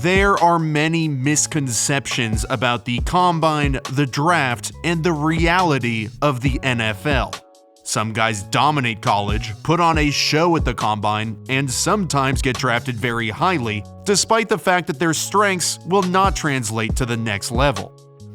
There are many misconceptions about the combine, the draft, and the reality of the NFL. Some guys dominate college, put on a show at the combine, and sometimes get drafted very highly, despite the fact that their strengths will not translate to the next level.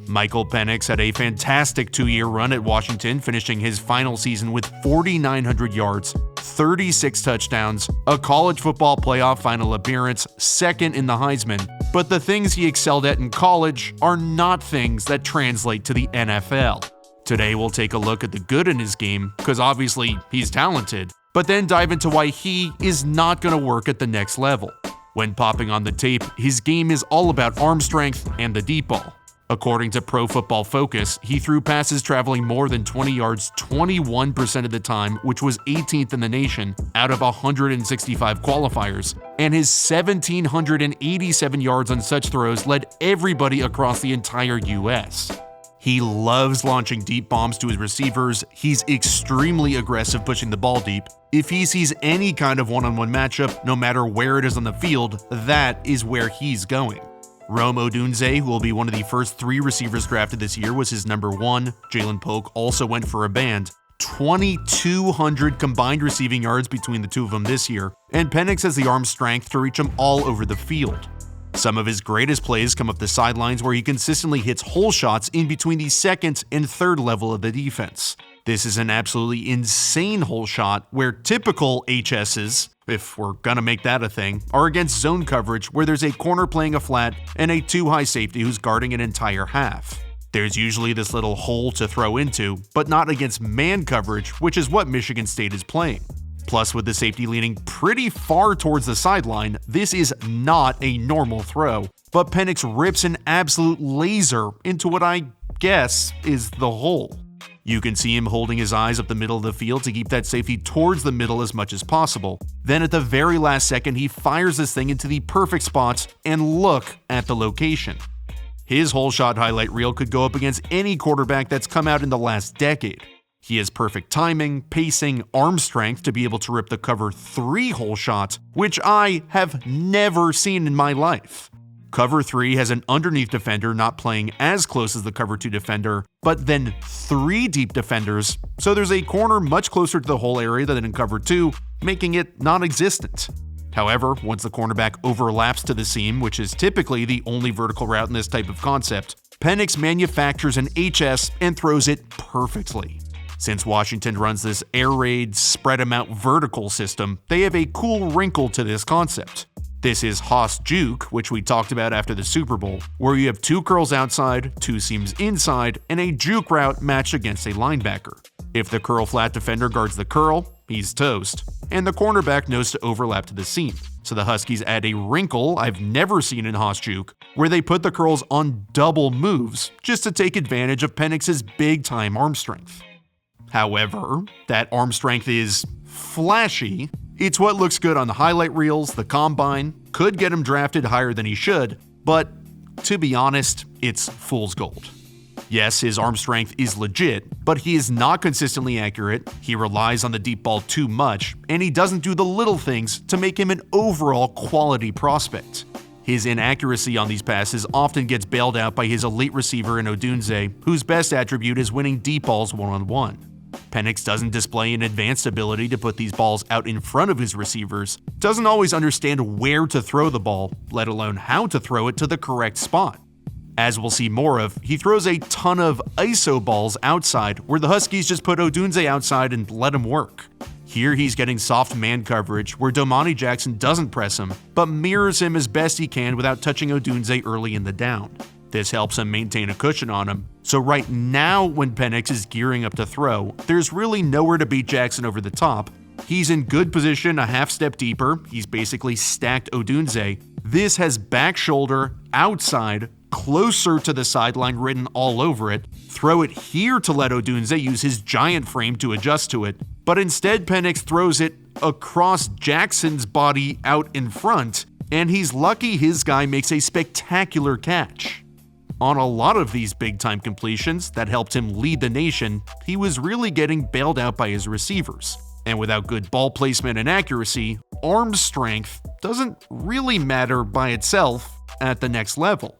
Michael Penix had a fantastic 2-year run at Washington, finishing his final season with 4,900 yards, 36 touchdowns, a college football playoff final appearance, second in the Heisman. But the things he excelled at in college are not things that translate to the NFL. Today we'll take a look at the good in his game, because obviously he's talented, but then dive into why he is not going to work at the next level. When popping on the tape, his game is all about arm strength and the deep ball. According to Pro Football Focus, he threw passes traveling more than 20 yards 21% of the time, which was 18th in the nation out of 165 qualifiers, and his 1,787 yards on such throws led everybody across the entire US. He loves launching deep bombs to his receivers. He's extremely aggressive pushing the ball deep. If he sees any kind of one-on-one matchup, no matter where it is on the field, that is where he's going. Rome Odunze, who will be one of the first 3 receivers drafted this year, was his number 1. Jalen Polk also went for a band. 2,200 combined receiving yards between the two of them this year, and Penix has the arm strength to reach them all over the field. Some of his greatest plays come up the sidelines, where he consistently hits hole shots in between the second and third level of the defense. This is an absolutely insane hole shot where typical HSs, if we're gonna make that a thing, are against zone coverage where there's a corner playing a flat and a too-high safety who's guarding an entire half. There's usually this little hole to throw into, but not against man coverage, which is what Michigan State is playing. Plus, with the safety leaning pretty far towards the sideline, this is not a normal throw, but Penix rips an absolute laser into what I guess is the hole. You can see him holding his eyes up the middle of the field to keep that safety towards the middle as much as possible. Then at the very last second, he fires this thing into the perfect spot, and look at the location. His hole shot highlight reel could go up against any quarterback that's come out in the last decade. He has perfect timing, pacing, arm strength to be able to rip the cover 3 hole shot, which I have never seen in my life. Cover 3 has an underneath defender not playing as close as the cover 2 defender, but then 3 deep defenders, so there's a corner much closer to the hole area than in cover 2, making it non-existent. However, once the cornerback overlaps to the seam, which is typically the only vertical route in this type of concept, Penix manufactures an HS and throws it perfectly. Since Washington runs this air raid, spread 'em out vertical system, they have a cool wrinkle to this concept. This is Haas Juke, which we talked about after the Super Bowl, where you have 2 curls outside, 2 seams inside, and a juke route matched against a linebacker. If the curl flat defender guards the curl, he's toast, and the cornerback knows to overlap to the seam. So the Huskies add a wrinkle I've never seen in Haas Juke, where they put the curls on double moves just to take advantage of Penix's big-time arm strength. However, that arm strength is flashy. It's what looks good on the highlight reels, the combine, could get him drafted higher than he should, but to be honest, it's fool's gold. Yes, his arm strength is legit, but he is not consistently accurate, he relies on the deep ball too much, and he doesn't do the little things to make him an overall quality prospect. His inaccuracy on these passes often gets bailed out by his elite receiver in Odunze, whose best attribute is winning deep balls one-on-one. Penix doesn't display an advanced ability to put these balls out in front of his receivers, doesn't always understand where to throw the ball, let alone how to throw it to the correct spot. As we'll see more of, he throws a ton of ISO balls outside, where the Huskies just put Odunze outside and let him work. Here he's getting soft man coverage, where Domani Jackson doesn't press him, but mirrors him as best he can without touching Odunze early in the down. This helps him maintain a cushion on him, so right now when Penix is gearing up to throw, there's really nowhere to beat Jackson over the top. He's in good position a half step deeper, he's basically stacked Odunze. This has back shoulder, outside, closer to the sideline written all over it. Throw it here to let Odunze use his giant frame to adjust to it, but instead Penix throws it across Jackson's body out in front, and he's lucky his guy makes a spectacular catch. On a lot of these big-time completions that helped him lead the nation, he was really getting bailed out by his receivers. And without good ball placement and accuracy, arm strength doesn't really matter by itself at the next level.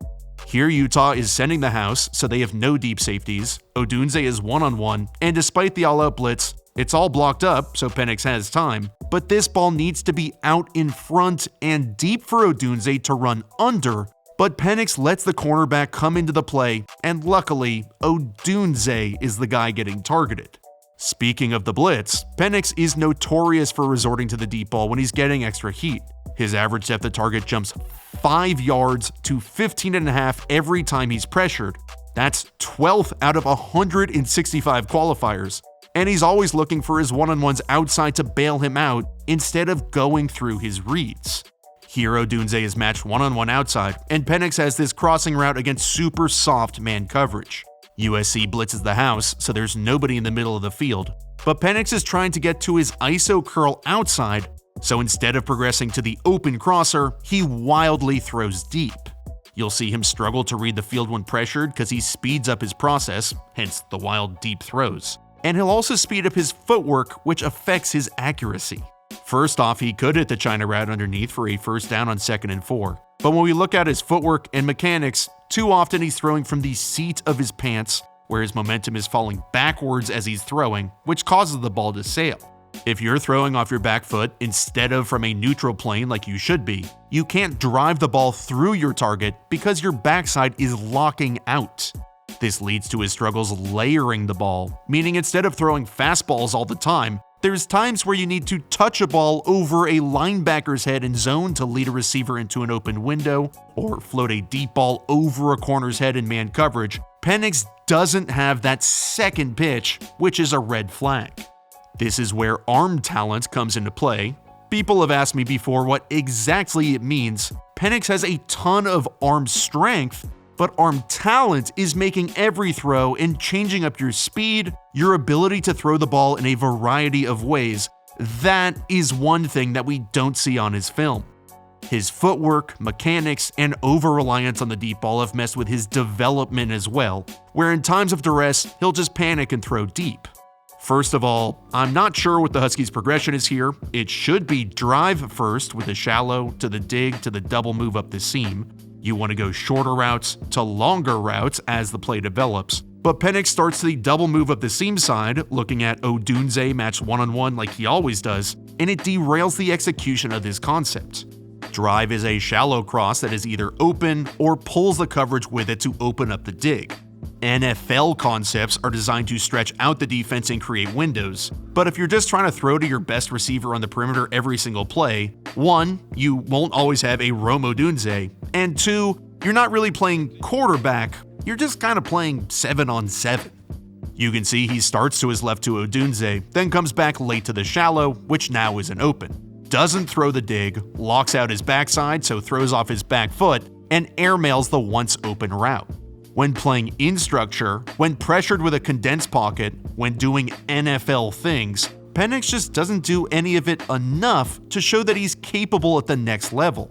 Here Utah is sending the house, so they have no deep safeties. Odunze is one-on-one, and despite the all-out blitz, it's all blocked up, so Penix has time, but this ball needs to be out in front and deep for Odunze to run under, but Penix lets the cornerback come into the play, and luckily, Odunze is the guy getting targeted. Speaking of the blitz, Penix is notorious for resorting to the deep ball when he's getting extra heat. His average depth of target jumps 5 yards to 15.5 every time he's pressured. That's 12th out of 165 qualifiers. And he's always looking for his one-on-ones outside to bail him out instead of going through his reads. Here Odunze is matched one-on-one outside, and Penix has this crossing route against super soft man coverage. USC blitzes the house, so there's nobody in the middle of the field, but Penix is trying to get to his ISO curl outside, so instead of progressing to the open crosser, he wildly throws deep. You'll see him struggle to read the field when pressured because he speeds up his process, hence the wild deep throws. And he'll also speed up his footwork, which affects his accuracy. First off, he could hit the China route underneath for a first down on 2nd and 4. But when we look at his footwork and mechanics, too often he's throwing from the seat of his pants, where his momentum is falling backwards as he's throwing, which causes the ball to sail. If you're throwing off your back foot instead of from a neutral plane like you should be, you can't drive the ball through your target because your backside is locking out. This leads to his struggles layering the ball, meaning instead of throwing fastballs all the time, there's times where you need to touch a ball over a linebacker's head in zone to lead a receiver into an open window, or float a deep ball over a corner's head in man coverage. Penix doesn't have that second pitch, which is a red flag. This is where arm talent comes into play. People have asked me before what exactly it means. Penix has a ton of arm strength, but arm talent is making every throw and changing up your speed, your ability to throw the ball in a variety of ways. That is one thing that we don't see on his film. His footwork, mechanics, and over-reliance on the deep ball have messed with his development as well, where in times of duress, he'll just panic and throw deep. First of all, I'm not sure what the Huskies' progression is here. It should be drive first with the shallow, to the dig, to the double move up the seam. You want to go shorter routes to longer routes as the play develops. But Penix starts the double move up the seam side, looking at Odunze matched one-on-one like he always does, and it derails the execution of this concept. Drive is a shallow cross that is either open or pulls the coverage with it to open up the dig. NFL concepts are designed to stretch out the defense and create windows, but if you're just trying to throw to your best receiver on the perimeter every single play, 1, you won't always have a Rome Odunze, and 2, you're not really playing quarterback, you're just kind of playing 7-on-7. You can see he starts to his left to Odunze, then comes back late to the shallow, which now isn't open. Doesn't throw the dig, locks out his backside so throws off his back foot, and airmails the once open route. When playing in structure, when pressured with a condensed pocket, when doing NFL things, Penix just doesn't do any of it enough to show that he's capable at the next level.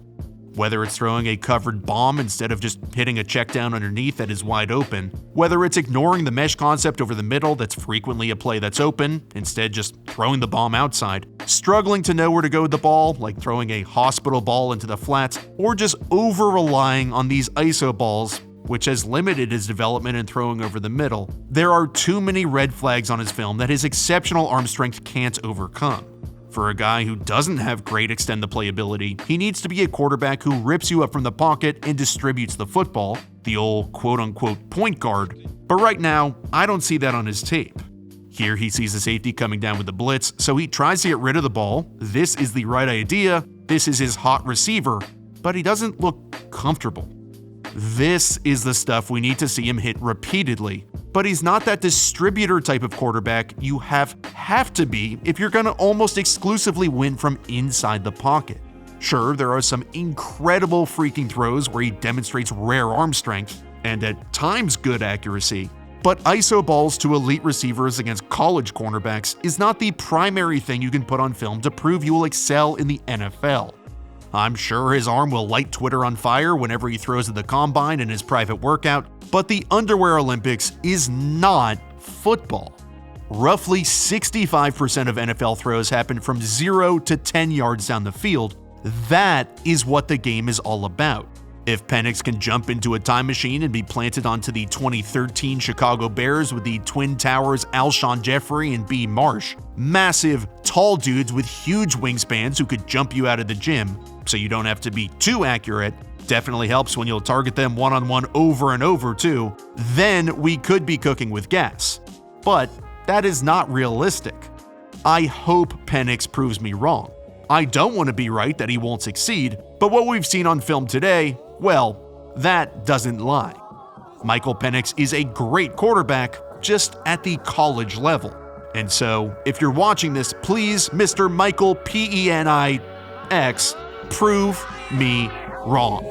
Whether it's throwing a covered bomb instead of just hitting a check down underneath that is wide open, whether it's ignoring the mesh concept over the middle that's frequently a play that's open, instead just throwing the bomb outside, struggling to know where to go with the ball, like throwing a hospital ball into the flats, or just over-relying on these ISO balls, which has limited his development in throwing over the middle. There are too many red flags on his film that his exceptional arm strength can't overcome. For a guy who doesn't have great extend the play ability, he needs to be a quarterback who rips you up from the pocket and distributes the football, the old quote-unquote point guard, but right now, I don't see that on his tape. Here he sees the safety coming down with the blitz, so he tries to get rid of the ball. This is the right idea, this is his hot receiver, but he doesn't look comfortable. This is the stuff we need to see him hit repeatedly, but he's not that distributor type of quarterback you have to be if you're going to almost exclusively win from inside the pocket. Sure, there are some incredible freaking throws where he demonstrates rare arm strength, and at times good accuracy, but ISO balls to elite receivers against college cornerbacks is not the primary thing you can put on film to prove you will excel in the NFL. I'm sure his arm will light Twitter on fire whenever he throws at the combine in his private workout, but the Underwear Olympics is not football. Roughly 65% of NFL throws happen from 0 to 10 yards down the field. That is what the game is all about. If Penix can jump into a time machine and be planted onto the 2013 Chicago Bears with the Twin Towers Alshon Jeffrey and B. Marsh, massive, tall dudes with huge wingspans who could jump you out of the gym, so you don't have to be too accurate, definitely helps when you'll target them one-on-one over and over too, then we could be cooking with gas. But that is not realistic. I hope Penix proves me wrong. I don't want to be right that he won't succeed, but what we've seen on film today, well, that doesn't lie. Michael Penix is a great quarterback, just at the college level. And so, if you're watching this, please, Mr. Michael Penix, prove me wrong.